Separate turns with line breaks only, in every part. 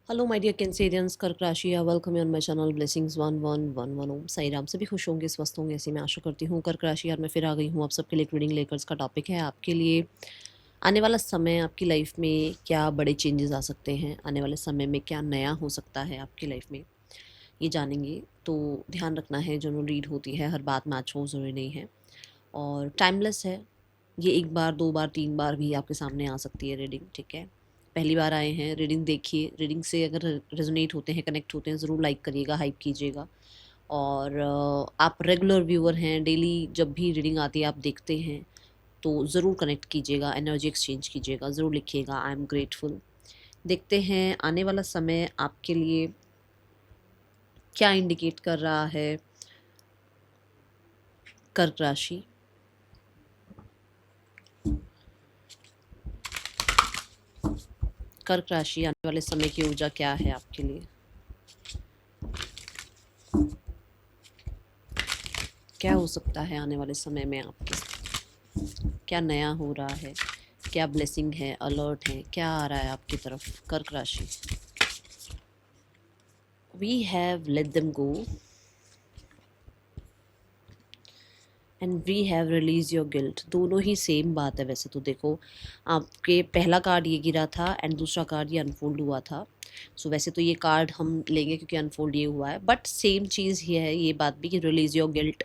Hello my dear Cancerians, कर्क राशि या welcome on my channel blessings 1111 ओम साई राम। सभी खुश होंगे, स्वस्थ होंगे, ऐसी मैं आशा करती हूँ। कर्क राशि यार मैं फिर आ गई हूँ आप सबके लिए एक रीडिंग लेकर। इसका टॉपिक है आपके लिए आने वाला समय, आपकी लाइफ में क्या बड़े चेंजेस आ सकते हैं, आने वाले समय में क्या नया हो सकता है आपकी लाइफ में, ये जानेंगे। तो ध्यान रखना है, जो रीड होती है हर बात मैच हो ज़रूरी नहीं है, और टाइमलेस है। ये एक बार, दो बार, तीन बार भी आपके सामने आ सकती है रीडिंग, ठीक है। पहली बार आए हैं, रीडिंग देखिए। रीडिंग से अगर रेजोनेट होते हैं, कनेक्ट होते हैं, ज़रूर लाइक करिएगा, हाइप कीजिएगा। और आप रेगुलर व्यूअर हैं, डेली जब भी रीडिंग आती है आप देखते हैं, तो ज़रूर कनेक्ट कीजिएगा, एनर्जी एक्सचेंज कीजिएगा, ज़रूर लिखिएगा आई एम ग्रेटफुल। देखते हैं आने वाला समय आपके लिए क्या इंडिकेट कर रहा है। कर्क राशि, कर्क राशि आने वाले समय की ऊर्जा क्या है आपके लिए, क्या हो सकता है आने वाले समय में आपके, क्या नया हो रहा है, क्या ब्लेसिंग है, अलर्ट है, क्या आ रहा है आपकी तरफ। कर्क राशि, we have let them go and we have release your guilt. दोनों ही सेम बात है वैसे तो। देखो, आपके पहला कार्ड ये गिरा था एंड दूसरा कार्ड ये अनफोल्ड हुआ था। सो वैसे तो ये कार्ड हम लेंगे क्योंकि अनफोल्ड ये हुआ है, बट सेम चीज़ ये है, ये बात भी कि रिलीज योर गिल्ट।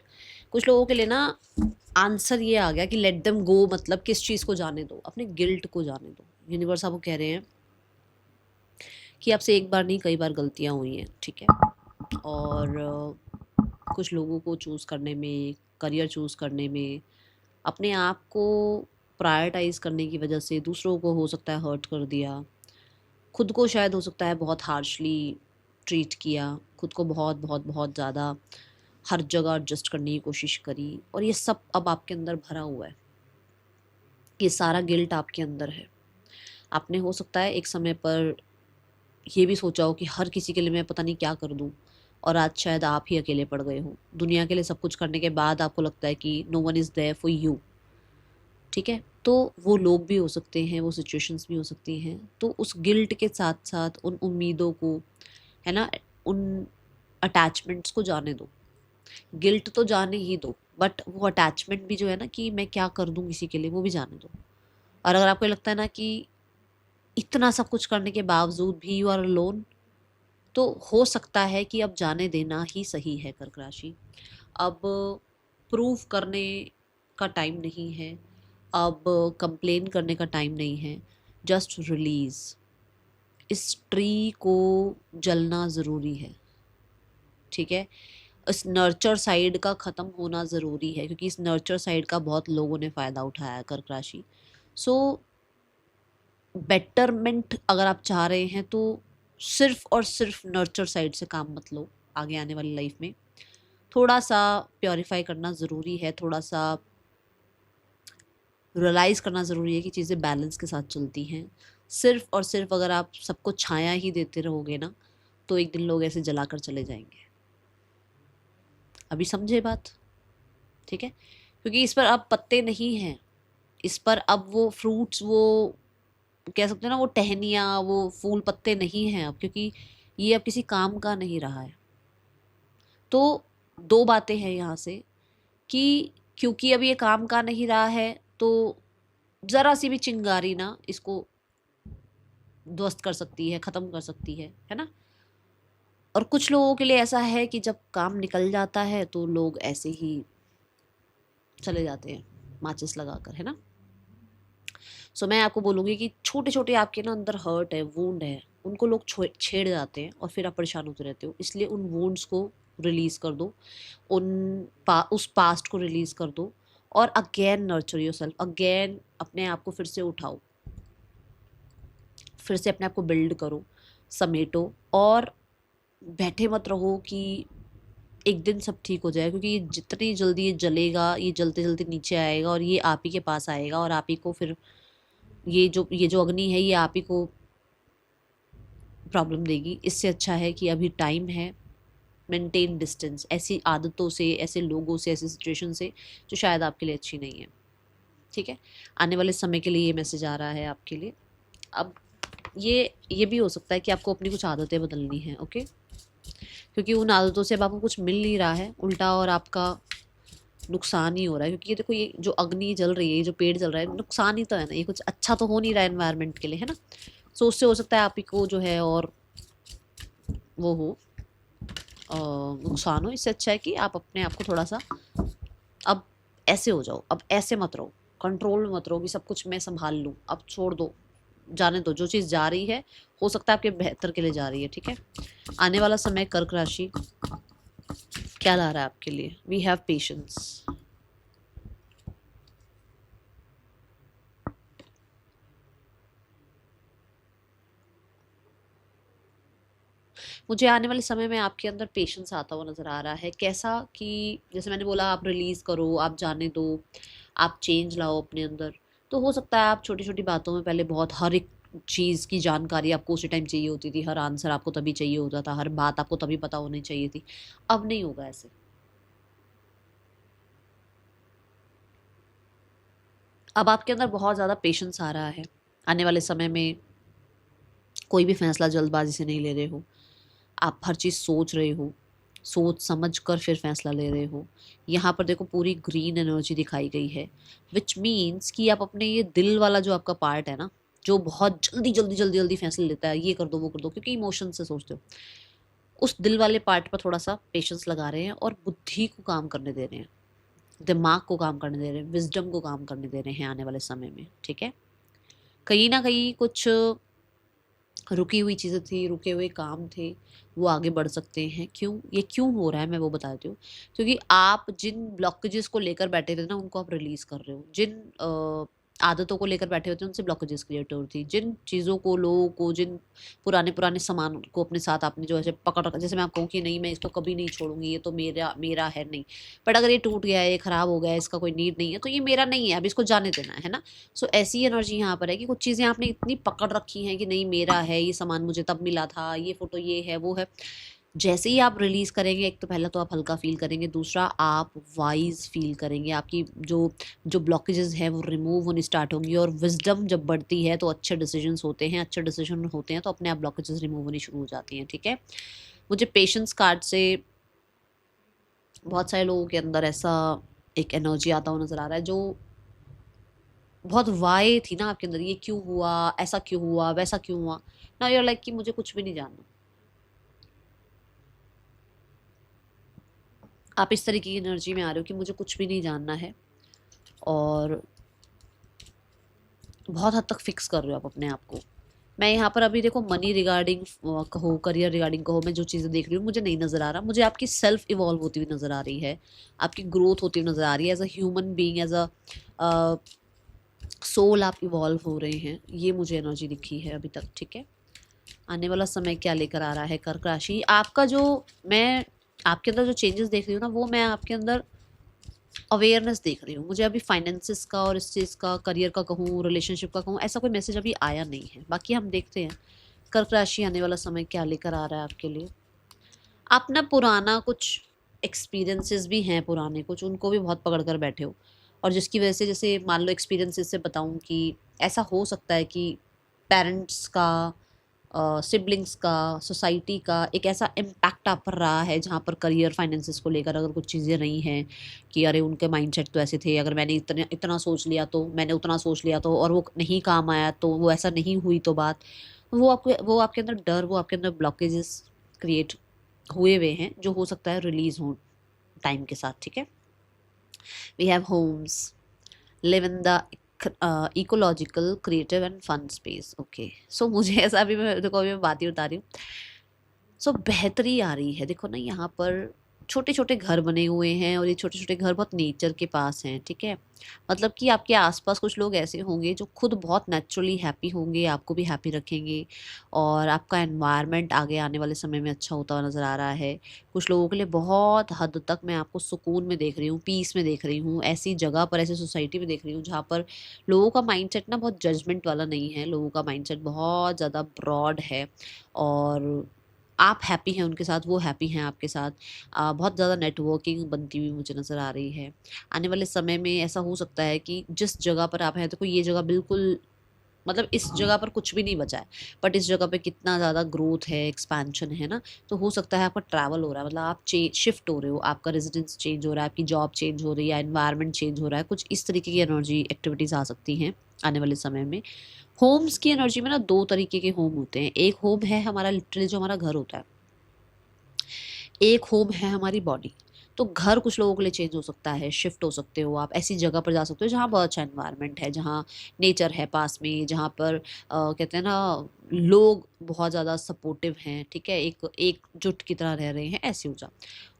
कुछ लोगों के लिए ना आंसर ये आ गया कि लेट देम गो, मतलब किस चीज़ को जाने दो, अपने गिल्ट को जाने दो। यूनिवर्स आपको कह रहे हैं कि आपसे एक बार नहीं कई बार गलतियाँ हुई हैं, ठीक है। और कुछ लोगों को चूज़ करने में, करियर चूज़ करने में, अपने आप को प्रायोरिटाइज करने की वजह से दूसरों को हो सकता है हर्ट कर दिया, खुद को शायद हो सकता है बहुत हार्शली ट्रीट किया, खुद को बहुत बहुत बहुत ज़्यादा हर जगह एडजस्ट करने की कोशिश करी, और ये सब अब आपके अंदर भरा हुआ है। ये सारा गिल्ट आपके अंदर है। आपने हो सकता है एक समय पर ये भी सोचा हो कि हर किसी के लिए मैं पता नहीं क्या कर दूँ, और आज शायद आप ही अकेले पड़ गए हो। दुनिया के लिए सब कुछ करने के बाद आपको लगता है कि no one is there for you, ठीक है। तो वो लोग भी हो सकते हैं, वो सिचुएशंस भी हो सकती हैं। तो उस गिल्ट के साथ साथ उन उम्मीदों को, है ना, उन अटैचमेंट्स को जाने दो। गिल्ट तो जाने ही दो, बट वो अटैचमेंट भी जो है ना कि मैं क्या कर दूँ किसी के लिए, वो भी जाने दो। और अगर आपको लगता है ना कि इतना सब कुछ करने के बावजूद भी यू आर अलोन, तो हो सकता है कि अब जाने देना ही सही है कर्क राशि। अब प्रूव करने का टाइम नहीं है, अब कंप्लेन करने का टाइम नहीं है। Just release. इस ट्री को जलना ज़रूरी है, ठीक है। इस नर्चर साइड का ख़त्म होना ज़रूरी है, क्योंकि इस नर्चर साइड का बहुत लोगों ने फ़ायदा उठाया है कर्क राशि। सो बेटरमेंट अगर आप चाह रहे हैं तो सिर्फ और सिर्फ नर्चर साइड से काम मत लो। आगे आने वाली लाइफ में थोड़ा सा प्योरीफाई करना ज़रूरी है, थोड़ा सा रियलाइज़ करना ज़रूरी है कि चीज़ें बैलेंस के साथ चलती हैं। सिर्फ और सिर्फ अगर आप सबको छाया ही देते रहोगे ना, तो एक दिन लोग ऐसे जलाकर चले जाएंगे। अभी समझे बात, ठीक है। क्योंकि इस पर अब पत्ते नहीं हैं, इस पर अब वो फ्रूट्स, वो कह सकते हैं ना, वो टहनियाँ, वो फूल पत्ते नहीं हैं अब, क्योंकि ये अब किसी काम का नहीं रहा है। तो दो बातें हैं यहाँ से कि क्योंकि अब ये काम का नहीं रहा है, तो ज़रा सी भी चिंगारी ना इसको ध्वस्त कर सकती है, ख़त्म कर सकती है ना। और कुछ लोगों के लिए ऐसा है कि जब काम निकल जाता है तो लोग ऐसे ही चले जाते हैं माचिस लगाकर, है ना। सो मैं आपको बोलूँगी कि छोटे छोटे आपके ना अंदर हर्ट है, वूंड है, उनको लोग छेड़ जाते हैं और फिर आप परेशान होते रहते हो। इसलिए उन वूंड्स को रिलीज़ कर दो, उस पास्ट को रिलीज़ कर दो, और अगेन नर्चर योरसेल्फ, अगेन अपने आप को फिर से उठाओ, फिर से अपने आप को बिल्ड करो, समेटो, और बैठे मत रहो कि एक दिन सब ठीक हो जाए। क्योंकि ये जितनी जल्दी ये जलेगा, ये जलते जलते नीचे आएगा और ये आप ही के पास आएगा, और आप ही को फिर ये जो अग्नि है ये आप ही को प्रॉब्लम देगी। इससे अच्छा है कि अभी टाइम है, मेंटेन डिस्टेंस ऐसी आदतों से, ऐसे लोगों से, ऐसी सिचुएशन से जो शायद आपके लिए अच्छी नहीं है, ठीक है। आने वाले समय के लिए ये मैसेज आ रहा है आपके लिए। अब ये भी हो सकता है कि आपको अपनी कुछ आदतें बदलनी है, ओके, क्योंकि उन आदतों से अब आपको कुछ मिल नहीं रहा है, उल्टा और आपका नुकसान ही हो रहा है। क्योंकि ये देखो, ये जो अग्नि जल रही है, ये जो पेड़ जल रहा है, नुकसान ही तो है ना, ये कुछ अच्छा तो हो नहीं रहा है एनवायरनमेंट के लिए, है ना। सो उससे हो सकता है आप ही को जो है और वो हो नुकसान हो। इससे अच्छा है कि आप अपने आप को थोड़ा सा अब ऐसे हो जाओ, अब ऐसे मत रहो, कंट्रोल में मत रहो कि सब कुछ मैं संभाल लूँ। अब छोड़ दो, जाने दो, जो चीज़ जा रही है हो सकता है आपके बेहतर के लिए जा रही है, ठीक है। आने वाला समय कर्क राशि क्या ला रहा है आपके लिए? We have patience. मुझे आने वाले समय में आपके अंदर पेशेंस आता हुआ नज़र आ रहा है। कैसा कि जैसे मैंने बोला, आप रिलीज़ करो, आप जाने दो, आप चेंज लाओ अपने अंदर। तो हो सकता है आप छोटी-छोटी बातों में पहले बहुत हर एक चीज़ की जानकारी आपको उसी टाइम चाहिए होती थी, हर आंसर आपको तभी चाहिए होता था, हर बात आपको तभी पता होनी चाहिए थी। अब नहीं होगा ऐसे। अब आपके अंदर बहुत ज़्यादा पेशेंस आ रहा है। आने वाले समय में कोई भी फैसला जल्दबाजी से नहीं ले रहे हो। आप हर चीज़ सोच रहे हो, सोच समझ कर फिर फैसला ले रहे हो। यहाँ पर देखो पूरी ग्रीन एनर्जी दिखाई गई है, विच मीन्स कि आप अपने ये दिल वाला जो आपका पार्ट है ना, जो बहुत जल्दी फैसले लेता है, ये कर दो वो कर दो, क्योंकि इमोशन से सोचते हो, उस दिल वाले पार्ट पर थोड़ा सा पेशेंस लगा रहे हैं और बुद्धि को काम करने दे रहे हैं, दिमाग को काम करने दे रहे हैं, विजडम को काम करने दे रहे हैं आने वाले समय में, ठीक है। कहीं ना कहीं कुछ रुकी हुई चीज़ें थी, रुके हुए काम थे, वो आगे बढ़ सकते हैं। क्यों? ये क्यों हो रहा है मैं वो बताती हूँ। क्योंकि आप जिन ब्लॉकेजेस को लेकर बैठे थे ना, उनको आप रिलीज़ कर रहे हो। जिन आदतों को लेकर बैठे होते हैं, उनसे ब्लॉकेजेस क्रिएट हो रही थी। जिन चीज़ों को, लोगों को, जिन पुराने-पुराने सामान को अपने साथ आपने जो ऐसे पकड़ रखा, जैसे मैं आपको कहूँ कि नहीं मैं इसको कभी नहीं छोड़ूँगी, ये तो मेरा मेरा है नहीं। बट अगर ये टूट गया है, ये खराब हो गया है, इसका कोई नीड नहीं है, तो ये मेरा नहीं है, अब इसको जाने देना है ना? सो ऐसी एनर्जी यहाँ पर है कि कुछ चीज़ें आपने इतनी पकड़ रखी हैं कि नहीं मेरा है, ये सामान मुझे तब मिला था, ये फ़ोटो ये है, वो है। जैसे ही आप रिलीज़ करेंगे, एक तो पहला तो आप हल्का फ़ील करेंगे, दूसरा आप वाइज़ फ़ील करेंगे। आपकी जो जो ब्लॉकेजेज़ हैं वो रिमूव होनी स्टार्ट होंगी, और विज़डम जब बढ़ती है तो अच्छे डिसीजंस होते हैं, अच्छे डिसीजन होते हैं तो अपने आप ब्लॉकेजेज़ रिमूव होनी शुरू हो जाती हैं, ठीक है। मुझे पेशेंस कार्ड से बहुत सारे लोगों के अंदर ऐसा एक एनर्जी आता हुआ नज़र आ रहा है, जो बहुत वाय थी ना आपके अंदर, ये क्यों हुआ, ऐसा क्यों हुआ, वैसा क्यों हुआ। नाउ यू आर लाइक कि मुझे कुछ भी नहीं जानना। आप इस तरीके की एनर्जी में आ रहे हो कि मुझे कुछ भी नहीं जानना है, और बहुत हद तक फिक्स कर रहे हो आप अपने आप को। मैं यहाँ पर अभी देखो मनी रिगार्डिंग कहो, करियर रिगार्डिंग कहो, मैं जो चीज़ें देख रही हूँ मुझे नहीं नज़र आ रहा। मुझे आपकी सेल्फ इवॉल्व होती हुई नज़र आ रही है, आपकी ग्रोथ होती हुई नज़र आ रही है, as a human being, as a soul आप इवॉल्व हो रहे हैं। ये मुझे एनर्जी दिखी है अभी तक, ठीक है। आने वाला समय क्या लेकर आ रहा है कर्क राशि? आपका जो, मैं आपके अंदर जो चेंजेस देख रही हूँ ना, वो मैं आपके अंदर अवेयरनेस देख रही हूँ। मुझे अभी फाइनेंसिस का और इस चीज़ का, करियर का कहूँ, रिलेशनशिप का कहूँ, ऐसा कोई मैसेज अभी आया नहीं है। बाकी हम देखते हैं कर्क राशि आने वाला समय क्या लेकर आ रहा है आपके लिए। आप ना पुराना कुछ एक्सपीरियंसेस भी हैं, पुराने कुछ, उनको भी बहुत पकड़ कर बैठे हो, और जिसकी वजह से, जैसे मान लो एक्सपीरियंसेस से बताऊं कि ऐसा हो सकता है कि पेरेंट्स का, सिबलिंग्स का, सोसाइटी का एक ऐसा इम्पैक्ट आप पर रहा है, जहाँ पर करियर फाइनेंसेस को लेकर अगर कुछ चीज़ें रही हैं कि अरे उनके माइंडसेट तो ऐसे थे, अगर मैंने इतना इतना सोच लिया तो, मैंने उतना सोच लिया तो, और वो नहीं काम आया तो, वो ऐसा नहीं हुई तो बात, वो आपके अंदर डर, वो आपके अंदर ब्लॉकेजेस क्रिएट हुए हुए हैं, जो हो सकता है रिलीज हो टाइम के साथ, ठीक है। We have homes, live in the ecological, creative and fun space, okay. So मुझे ऐसा, अभी मैं देखो, अभी मैं बात ही बता रही हूँ। सो बेहतरी आ रही है, देखो ना, यहाँ पर छोटे छोटे घर बने हुए हैं, और ये छोटे छोटे घर बहुत नेचर के पास हैं, ठीक है। मतलब कि आपके आसपास कुछ लोग ऐसे होंगे जो खुद बहुत नेचुरली हैप्पी होंगे, आपको भी हैप्पी रखेंगे, और आपका एनवायरनमेंट आगे आने वाले समय में अच्छा होता हुआ नज़र आ रहा है। कुछ लोगों के लिए बहुत हद तक मैं आपको सुकून में देख रही हूँ, पीस में देख रही हूँ, ऐसी जगह पर, ऐसी सोसाइटी में देख रही हूँ जहाँ पर लोगों का माइंडसेट ना बहुत जजमेंट वाला नहीं है, लोगों का माइंडसेट बहुत ज़्यादा ब्रॉड है, और आप हैप्पी हैं उनके साथ, वो हैप्पी हैं आपके साथ। बहुत ज़्यादा नेटवर्किंग बनती हुई मुझे नज़र आ रही है। आने वाले समय में ऐसा हो सकता है कि जिस जगह पर आप हैं, देखो ये जगह बिल्कुल मतलब इस जगह पर कुछ भी नहीं बचा है, बट इस जगह पे कितना ज़्यादा ग्रोथ है, एक्सपेंशन है ना। तो हो सकता है आपका ट्रैवल हो रहा है, मतलब आप शिफ्ट हो रहे हो, आपका रेजिडेंस चेंज हो रहा है, आपकी जॉब चेंज हो रही है या एनवायरनमेंट चेंज हो रहा है, कुछ इस तरीके की एनर्जी एक्टिविटीज़ आ सकती हैं आने वाले समय में। होम्स की एनर्जी में ना दो तरीके के होम होते हैं। एक होम है हमारा लिटरली जो हमारा घर होता है, एक होम है हमारी बॉडी। तो घर कुछ लोगों के लिए चेंज हो सकता है, शिफ्ट हो सकते हो आप, ऐसी जगह पर जा सकते हो जहाँ बहुत अच्छा एनवायरनमेंट है, जहाँ नेचर है पास में, जहाँ पर कहते हैं ना लोग बहुत ज़्यादा सपोर्टिव हैं, ठीक है, एक एकजुट की तरह रह रहे हैं, ऐसी हो जा।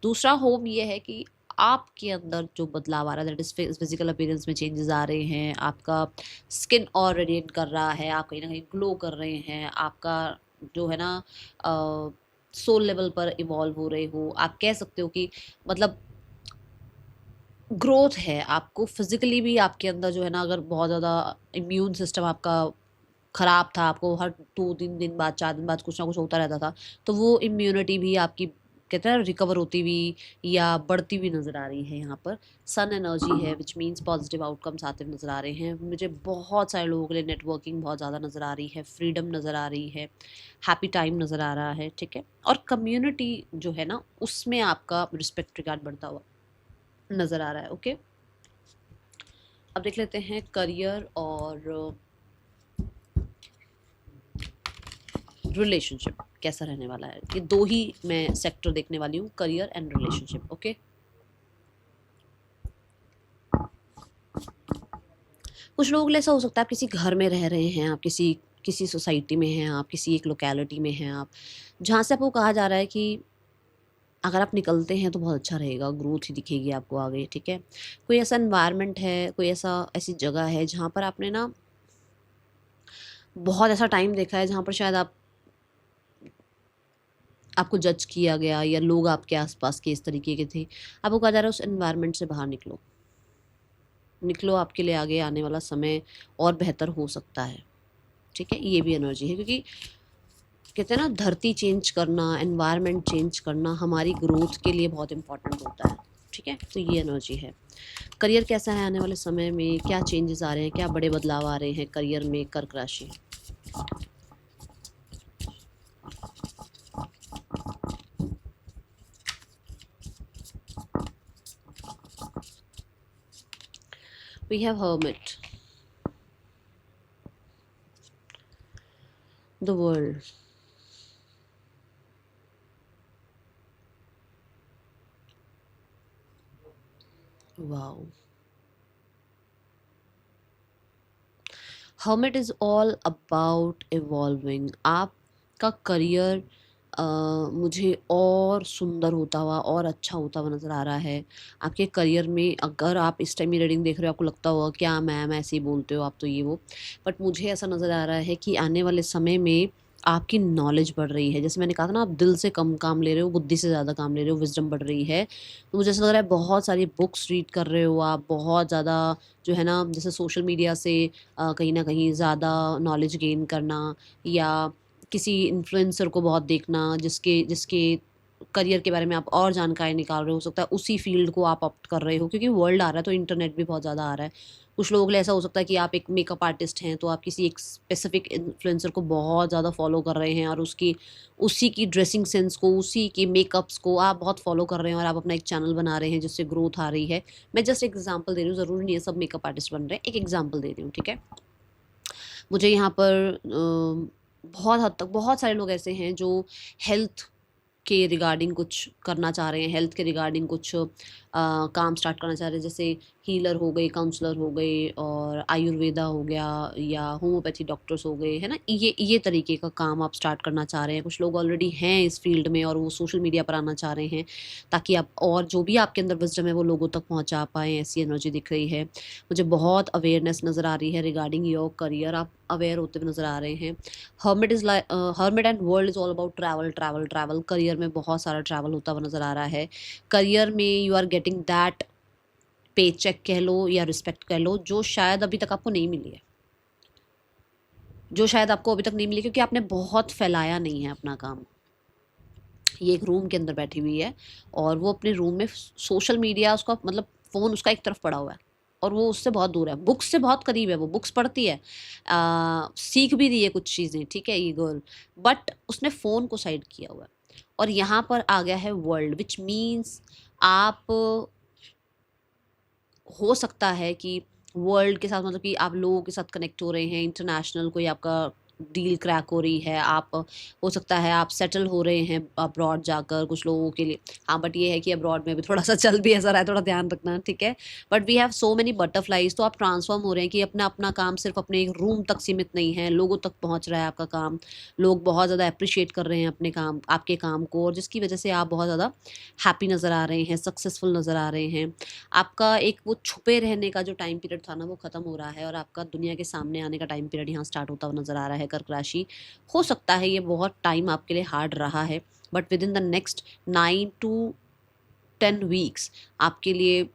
दूसरा होम ये है कि आपके अंदर जो बदलाव आ रहा है, दैट इज फिजिकल अपीयरेंस में चेंजेस आ रहे हैं, आपका स्किन और रेडिएट कर रहा है, आप कहीं ना कहीं ग्लो कर रहे हैं, आपका जो है ना सोल लेवल पर इवॉल्व हो रहे हो, आप कह सकते हो कि मतलब ग्रोथ है आपको फिजिकली भी। आपके अंदर जो है ना, अगर बहुत ज़्यादा इम्यून सिस्टम आपका खराब था, आपको हर 2-3 दिन बाद 4 दिन बाद कुछ ना कुछ होता रहता था, तो वो इम्यूनिटी भी आपकी कहते हैं रिकवर होती हुई या बढ़ती हुई नज़र आ रही है। यहाँ पर सन एनर्जी है, विच मीन्स पॉजिटिव आउटकम्स आते हुए नज़र आ रहे हैं मुझे। बहुत सारे लोगों के लिए नेटवर्किंग बहुत ज़्यादा नज़र आ रही है, फ्रीडम नज़र आ रही है, हैप्पी टाइम नज़र आ रहा है, ठीक है। और कम्युनिटी जो है ना, उसमें आपका रिस्पेक्ट रिगार्ड बढ़ता हुआ नज़र आ रहा है। ओके, अब देख लेते हैं करियर और रिलेशनशिप कैसा रहने वाला है। ये दो ही मैं सेक्टर देखने वाली हूँ, करियर एंड रिलेशनशिप। ओके, कुछ लोगों के लिए ऐसा हो सकता है आप किसी घर में रह रहे हैं, आप किसी किसी सोसाइटी में हैं, आप किसी एक लोकेलिटी में हैं, आप जहाँ से आपको कहा जा रहा है कि अगर आप निकलते हैं तो बहुत अच्छा रहेगा, ग्रोथ ही दिखेगी आपको आगे, ठीक है। कोई ऐसा एनवायरनमेंट है, कोई ऐसी जगह है जहाँ पर आपने ना बहुत ऐसा टाइम देखा है जहाँ पर शायद आपको जज किया गया या लोग आपके आसपास के इस तरीके के थे। आपको कहा जा रहा है उस एनवायरनमेंट से बाहर निकलो, निकलो, आपके लिए आगे आने वाला समय और बेहतर हो सकता है, ठीक है। ये भी एनर्जी है, क्योंकि कहते हैं ना धरती चेंज करना, एनवायरनमेंट चेंज करना हमारी ग्रोथ के लिए बहुत इंपॉर्टेंट होता है, ठीक है। तो ये एनर्जी है। करियर कैसा है आने वाले समय में, क्या चेंजेस आ रहे हैं, क्या बड़े बदलाव आ रहे हैं करियर में, कर्क राशि। We have hermit, the world, wow. Hermit is all about evolving. आपका करियर मुझे और सुंदर होता हुआ और अच्छा होता हुआ नज़र आ रहा है। आपके करियर में अगर आप इस टाइम ये रीडिंग देख रहे हो, आपको लगता होगा क्या मैम ऐसे ही बोलते हो आप तो ये वो, बट मुझे ऐसा नज़र आ रहा है कि आने वाले समय में आपकी नॉलेज बढ़ रही है। जैसे मैंने कहा था ना, आप दिल से कम काम ले रहे हो, बुद्धि से ज़्यादा काम ले रहे हो, विजडम बढ़ रही है। तो मुझे ऐसा लग रहा है बहुत सारी बुक्स रीड कर रहे हो आप, बहुत ज़्यादा जो है ना, जैसे सोशल मीडिया से कहीं न कहीं ज़्यादा नॉलेज गेन करना, या किसी इन्फ्लुएंसर को बहुत देखना जिसके जिसके करियर के बारे में आप और जानकारी निकाल रहे हो सकता है उसी फील्ड को आप ऑप्ट कर रहे हो, क्योंकि वर्ल्ड आ रहा है तो इंटरनेट भी बहुत ज़्यादा आ रहा है। कुछ लोगों के लिए ऐसा हो सकता है कि आप एक मेकअप आर्टिस्ट हैं, तो आप किसी एक स्पेसिफिक इन्फ्लुएंसर को बहुत ज़्यादा फॉलो कर रहे हैं और उसी की ड्रेसिंग सेंस को, उसी के मेकअप्स को आप बहुत फॉलो कर रहे हैं और आप अपना एक चैनल बना रहे हैं जिससे ग्रोथ आ रही है। मैं जस्ट एग्जाम्पल दे रही हूँ, ज़रूरी नहीं है सब मेकअप आर्टिस्ट बन रहे हैं, एक एग्जाम्पल दे रही हूँ, ठीक है। मुझे यहाँ पर बहुत हद तक बहुत सारे लोग ऐसे हैं जो हेल्थ के रिगार्डिंग कुछ करना चाह रहे हैं, हेल्थ के रिगार्डिंग कुछ काम स्टार्ट करना चाह रहे हैं, जैसे हीलर हो गए, काउंसलर हो गए, और आयुर्वेदा हो गया, या होम्योपैथी डॉक्टर्स हो गए, है ना। ये तरीके का काम आप स्टार्ट करना चाह रहे हैं। कुछ लोग ऑलरेडी हैं इस फील्ड में और वो सोशल मीडिया पर आना चाह रहे हैं, ताकि आप और जो भी आपके अंदर विजडम है वो लोगों तक पहुँचा पाएँ, ऐसी एनर्जी दिख रही है मुझे। बहुत अवेयरनेस नज़र आ रही है रिगार्डिंग योर करियर, आप अवेयर होते हुए नज़र आ रहे हैं। Hermit and world is all about travel travel travel. Career में बहुत सारा ट्रैवल होता हुआ नज़र आ रहा है। करियर में यू आर गेटिंग दैट पे चेक कह लो या रिस्पेक्ट कह लो, जो शायद अभी तक आपको नहीं मिली है, जो शायद आपको अभी तक नहीं मिली, क्योंकि आपने बहुत फैलाया नहीं है अपना काम। ये एक रूम के अंदर बैठी हुई है और वो अपने रूम में सोशल मीडिया उसका मतलब फ़ोन उसका एक तरफ पड़ा हुआ है, और वो उससे बहुत दूर है, बुक्स से बहुत करीब है, वो बुक्स पढ़ती है, सीख भी रही है कुछ चीज़ें, ठीक है ये गर्ल, बट उसने फ़ोन को साइड किया हुआ है। और यहाँ पर आ गया है वर्ल्ड, विच मीन्स आप हो सकता है कि वर्ल्ड के साथ, मतलब कि आप लोगों के साथ कनेक्ट हो रहे हैं, इंटरनेशनल कोई आपका डील क्रैक हो रही है, आप हो सकता है आप सेटल हो रहे हैं अब्रॉड जाकर कुछ लोगों के लिए। हाँ, बट ये है कि अब्रॉड में भी थोड़ा सा चल भी ऐसा रहा है, थोड़ा ध्यान रखना, ठीक है। But we have so many butterflies, तो आप ट्रांसफॉर्म हो रहे हैं कि अपना अपना काम सिर्फ अपने एक रूम तक सीमित नहीं है, लोगों तक पहुंच रहा है आपका काम, लोग बहुत ज़्यादा अप्रिशिएट कर रहे हैं अपने काम, आपके काम को, और जिसकी वजह से आप बहुत ज़्यादा हैप्पी नज़र आ रहे हैं, सक्सेसफुल नज़र आ रहे हैं। आपका एक वो छुपे रहने का जो टाइम पीरियड था ना, वो ख़त्म हो रहा है, और आपका दुनिया के सामने आने का टाइम पीरियड यहाँ स्टार्ट होता हुआ नज़र आ रहा है। कर्क राशि, हो सकता है ये बहुत टाइम आपके लिए हार्ड रहा है, but with in the next 9 to 10 weeks आपके लिए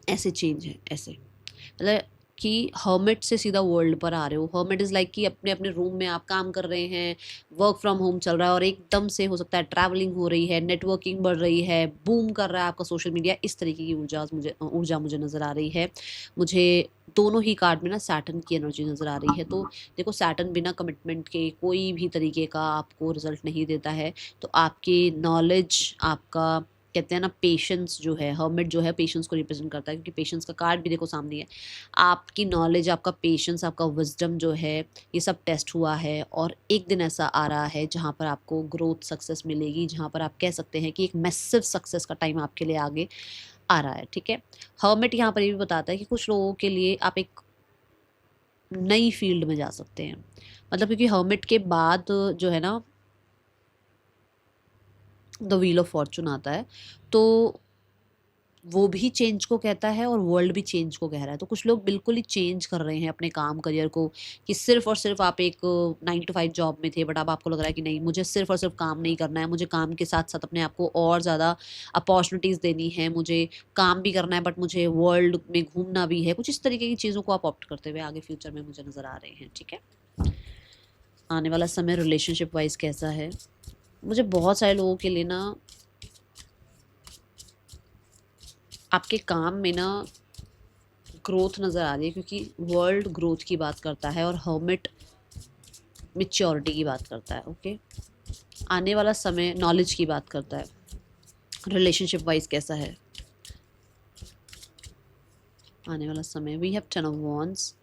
ऐसे चेंज है, ऐसे मतलब कि हर्मिट से सीधा वर्ल्ड पर आ रहे हो। हर्मिट इज़ लाइक कि अपने अपने रूम में आप काम कर रहे हैं, वर्क फ्रॉम होम चल रहा है, और एकदम से हो सकता है ट्रैवलिंग हो रही है, नेटवर्किंग बढ़ रही है, बूम कर रहा है आपका सोशल मीडिया, इस तरीके की ऊर्जा मुझे नज़र आ रही है। मुझे दोनों ही कार्ड में ना सैटर्न की एनर्जी नज़र आ रही है। तो देखो, सैटर्न बिना कमिटमेंट के कोई भी तरीके का आपको रिजल्ट नहीं देता है। तो आपकी नॉलेज, आपका कहते हैं ना पेशेंस जो है, हर्मिट जो है पेशेंस को रिप्रेजेंट करता है, क्योंकि पेशेंस का कार्ड भी देखो सामने है। आपकी नॉलेज, आपका पेशेंस, आपका विजडम जो है, ये सब टेस्ट हुआ है, और एक दिन ऐसा आ रहा है जहाँ पर आपको ग्रोथ सक्सेस मिलेगी, जहाँ पर आप कह सकते हैं कि एक मैसिव सक्सेस का टाइम आपके लिए आगे आ रहा है, ठीक है। हर्मिट यहाँ पर ये भी बताता है कि कुछ लोगों के लिए आप एक नई फील्ड में जा सकते हैं, मतलब क्योंकि हर्मिट के बाद जो है ना द व्हील ऑफ फॉर्चून आता है, तो वो भी चेंज को कहता है और वर्ल्ड भी चेंज को कह रहा है। तो कुछ लोग बिल्कुल ही चेंज कर रहे हैं अपने काम करियर को, कि सिर्फ और सिर्फ आप एक 9 to 5 जॉब में थे, बट अब आपको लग रहा है कि नहीं, मुझे सिर्फ और सिर्फ काम नहीं करना है, मुझे काम के साथ साथ अपने आप को और ज़्यादा अपॉर्चुनिटीज़ देनी है, मुझे काम भी करना है बट मुझे वर्ल्ड में घूमना भी है। कुछ इस तरीके की चीज़ों को आप ऑप्ट करते हुए आगे फ्यूचर में मुझे नज़र आ रहे हैं, ठीक है। आने वाला समय रिलेशनशिप वाइज कैसा है? मुझे बहुत सारे लोगों के लिए ना आपके काम में ना ग्रोथ नज़र आ रही है, क्योंकि वर्ल्ड ग्रोथ की बात करता है और हर्मिट मैच्योरिटी की बात करता है, ओके। आने वाला समय नॉलेज की बात करता है। रिलेशनशिप वाइज कैसा है आने वाला समय? We have 10 of Wands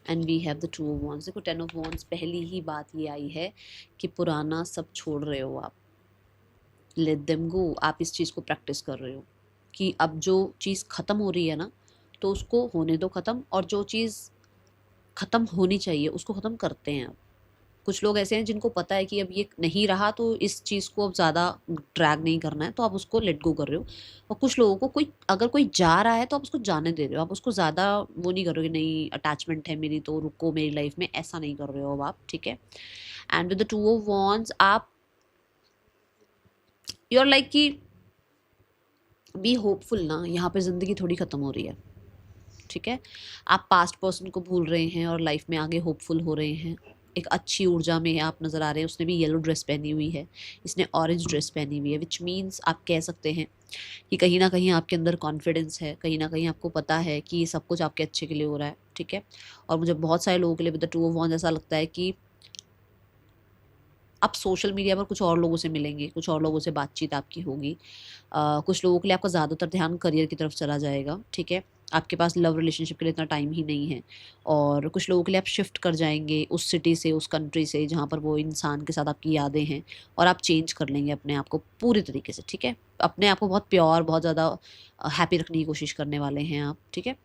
and we have the 2 of Wands। देखो, 10 of Wands, पहली ही बात ये आई है कि पुराना सब छोड़ रहे हो आप, लेट देम गो। आप इस चीज़ को प्रैक्टिस कर रहे हो कि अब जो चीज़ ख़त्म हो रही है ना, तो उसको होने दो ख़त्म, और जो चीज़ ख़त्म होनी चाहिए उसको ख़त्म करते हैं अब। कुछ लोग ऐसे हैं जिनको पता है कि अब ये नहीं रहा, तो इस चीज़ को अब ज़्यादा ड्रैग नहीं करना है, तो आप उसको लेट गो कर रहे हो। और कुछ लोगों को अगर कोई जा रहा है तो आप उसको जाने दे रहे हो, आप उसको ज़्यादा वो नहीं कर रहे हो कि नहीं अटैचमेंट है मेरी तो रुको मेरी लाइफ में, ऐसा नहीं कर रहे हो अब आप, ठीक है। And with the 2 of Wands आप यू आर लाइक कि बी होपफुल ना, यहाँ पे ज़िंदगी थोड़ी ख़त्म हो रही है, ठीक है। आप पास्ट पर्सन को भूल रहे हैं और लाइफ में आगे होपफुल हो रहे हैं। एक अच्छी ऊर्जा में आप नज़र आ रहे हैं। उसने भी येलो ड्रेस पहनी हुई है, इसने ऑरेंज ड्रेस पहनी हुई है, विच मीन्स आप कह सकते हैं कि कहीं ना कहीं आपके अंदर कॉन्फिडेंस है, कहीं ना कहीं आपको पता है कि ये सब कुछ आपके अच्छे के लिए हो रहा है, ठीक है। और मुझे बहुत सारे लोगों के लिए विद द 2 of Wands ऐसा लगता है कि आप सोशल मीडिया पर कुछ और लोगों से मिलेंगे, कुछ और लोगों से बातचीत आपकी होगी। कुछ लोगों के लिए आपका ज़्यादातर ध्यान करियर की तरफ चला जाएगा, ठीक है। आपके पास लव रिलेशनशिप के लिए इतना टाइम ही नहीं है। और कुछ लोगों के लिए आप शिफ्ट कर जाएंगे उस सिटी से, उस कंट्री से जहाँ पर वो इंसान के साथ आपकी यादें हैं, और आप चेंज कर लेंगे अपने आप को पूरी तरीके से, ठीक है। अपने आप को बहुत प्योर, बहुत ज़्यादा हैप्पी रखने की कोशिश करने वाले हैं आप, ठीक है।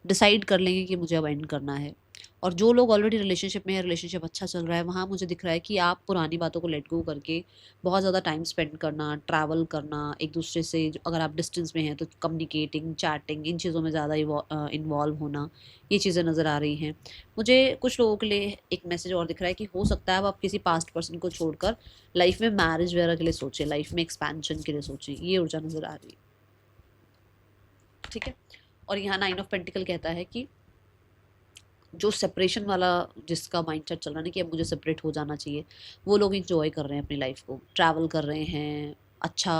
डिसाइड कर लेंगे कि मुझे अब एंड करना है। और जो लोग ऑलरेडी रिलेशनशिप में है, रिलेशनशिप अच्छा चल रहा है, वहाँ मुझे दिख रहा है कि आप पुरानी बातों को लेट गो करके बहुत ज़्यादा टाइम स्पेंड करना, ट्रैवल करना, एक दूसरे से अगर आप डिस्टेंस में हैं तो कम्युनिकेटिंग, चैटिंग, इन चीज़ों में ज़्यादा इन्वॉल्व होना, ये चीज़ें नज़र आ रही हैं। मुझे कुछ लोगों के लिए एक मैसेज और दिख रहा है कि हो सकता है अब आप किसी पास्ट पर्सन को छोड़कर लाइफ में मैरिज वगैरह के लिए सोचें, लाइफ में एक्सपेंशन के लिए सोचें, ये ऊर्जा नज़र आ रही है, ठीक है। और यहाँ 9 of Pentacles कहता है कि जो सेपरेशन वाला जिसका माइंडसेट चल रहा है ना कि अब मुझे सेपरेट हो जाना चाहिए, वो लोग इंजॉय कर रहे हैं अपनी लाइफ को, ट्रैवल कर रहे हैं, अच्छा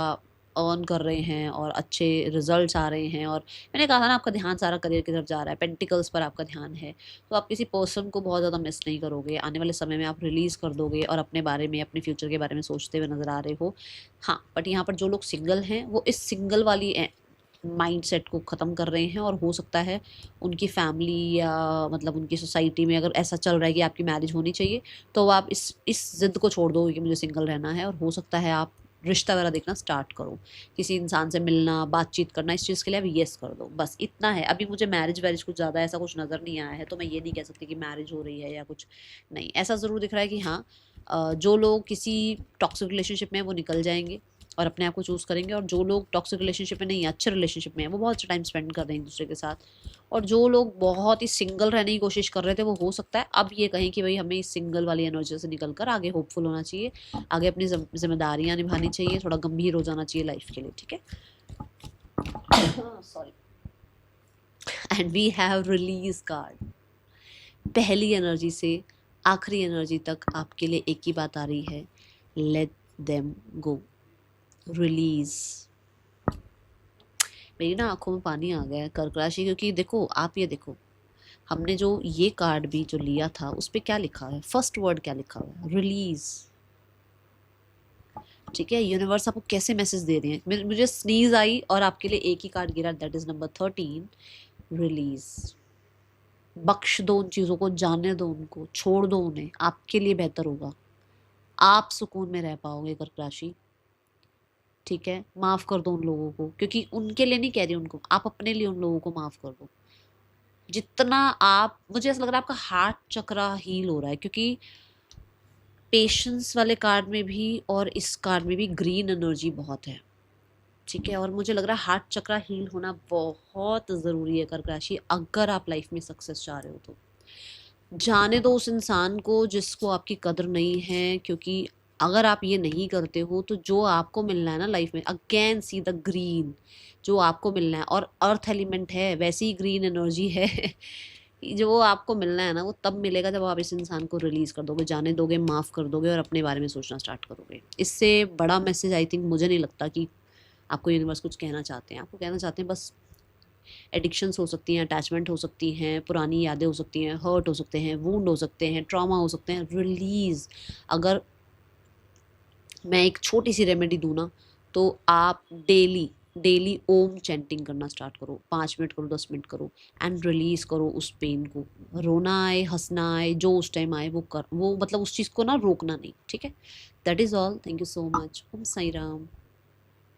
अर्न कर रहे हैं और अच्छे रिजल्ट्स आ रहे हैं, और मैंने कहा था ना आपका ध्यान सारा करियर की तरफ जा रहा है, पेंटिकल्स पर आपका ध्यान है, तो आप किसी पर्सन को बहुत ज़्यादा मिस नहीं करोगे। आने वाले समय में आप रिलीज़ कर दोगे और अपने बारे में, अपने फ्यूचर के बारे में सोचते हुए नज़र आ रहे हो। हाँ, बट यहाँ पर जो लोग सिंगल हैं वो इस सिंगल वाली माइंडसेट को ख़त्म कर रहे हैं, और हो सकता है उनकी फैमिली या मतलब उनकी सोसाइटी में अगर ऐसा चल रहा है कि आपकी मैरिज होनी चाहिए, तो आप इस ज़िद को छोड़ दो कि मुझे सिंगल रहना है, और हो सकता है आप रिश्ता वगैरह देखना स्टार्ट करो, किसी इंसान से मिलना, बातचीत करना, इस चीज़ के लिए आप येस कर दो, बस इतना है। अभी मुझे मैरिज वैरिज कुछ ज़्यादा ऐसा कुछ नज़र नहीं आया है, तो मैं ये नहीं कह सकती कि मैरिज हो रही है या कुछ नहीं। ऐसा ज़रूर दिख रहा है कि हाँ, जो लोग किसी टॉक्सिक रिलेशनशिप में हैं वो निकल जाएंगे और अपने आप को चूज़ करेंगे, और जो लोग टॉक्सिक रिलेशनशिप में नहीं है, अच्छे रिलेशनशिप में है, वो बहुत अच्छा टाइम स्पेंड कर रहे हैं एक दूसरे के साथ, और जो लोग बहुत ही सिंगल रहने की कोशिश कर रहे थे, वो हो सकता है अब ये कहें कि भाई हमें इस सिंगल वाली एनर्जी से निकल कर आगे होपफुल होना चाहिए, आगे अपनी जिम्मेदारियां निभानी चाहिए, थोड़ा गंभीर हो जाना चाहिए लाइफ के लिए, ठीक है। Sorry. And we have release card. पहली एनर्जी से आखिरी एनर्जी तक आपके लिए एक ही बात आ रही है, लेट देम गो, रिलीज। मेरी ना आंखों में पानी आ गया है कर्क राशि, क्योंकि देखो आप ये देखो, हमने जो ये कार्ड भी जो लिया था उस पर क्या लिखा है, फर्स्ट वर्ड क्या लिखा हुआ है, रिलीज। ठीक है, यूनिवर्स आपको कैसे मैसेज दे रहे हैं। मुझे स्नीज आई और आपके लिए एक ही कार्ड गिरा, दैट इज नंबर 13, रिलीज। बख्श दो उन चीज़ों को, जाने दो उनको, छोड़ दो उन्हें, आपके लिए बेहतर होगा, आप सुकून में रह पाओगे कर्क राशि। ठीक है, माफ़ कर दो उन लोगों को, क्योंकि उनके लिए नहीं कह रही उनको, आप अपने लिए उन लोगों को माफ़ कर दो। जितना आप, मुझे ऐसा लग रहा है आपका हार्ट चक्रा हील हो रहा है, क्योंकि पेशेंस वाले कार्ड में भी और इस कार्ड में भी ग्रीन एनर्जी बहुत है। ठीक है, और मुझे लग रहा है हार्ट चक्रा हील होना बहुत ज़रूरी है कर्क राशि, अगर आप लाइफ में सक्सेस चाह रहे हो तो। जाने दो उस इंसान को जिसको आपकी कदर नहीं है, क्योंकि अगर आप ये नहीं करते हो तो जो आपको मिलना है ना लाइफ में, अगेन सी द ग्रीन, जो आपको मिलना है, और अर्थ एलिमेंट है, वैसी ही ग्रीन एनर्जी है जो आपको मिलना है ना वो तब मिलेगा जब आप इस इंसान को रिलीज़ कर दोगे, जाने दोगे, माफ़ कर दोगे और अपने बारे में सोचना स्टार्ट करोगे। इससे बड़ा मैसेज आई थिंक मुझे नहीं लगता कि आपको यूनिवर्स कुछ कहना चाहते हैं। आपको कहना चाहते हैं बस एडिक्शंस हो सकती हैं, अटैचमेंट हो सकती हैं, पुरानी यादें हो सकती हैं, हर्ट हो सकते हैं, वुंड हो सकते हैं, ट्रॉमा हो सकते हैं, रिलीज़। अगर मैं एक छोटी सी रेमेडी दूँ ना, तो आप डेली डेली ओम चैंटिंग करना स्टार्ट करो, 5 मिनट करो, 10 मिनट करो, एंड रिलीज़ करो उस पेन को। रोना आए, हंसना आए, जो उस टाइम आए वो मतलब उस चीज़ को ना रोकना नहीं, ठीक है। That is all, thank you so much. Om Sai Ram.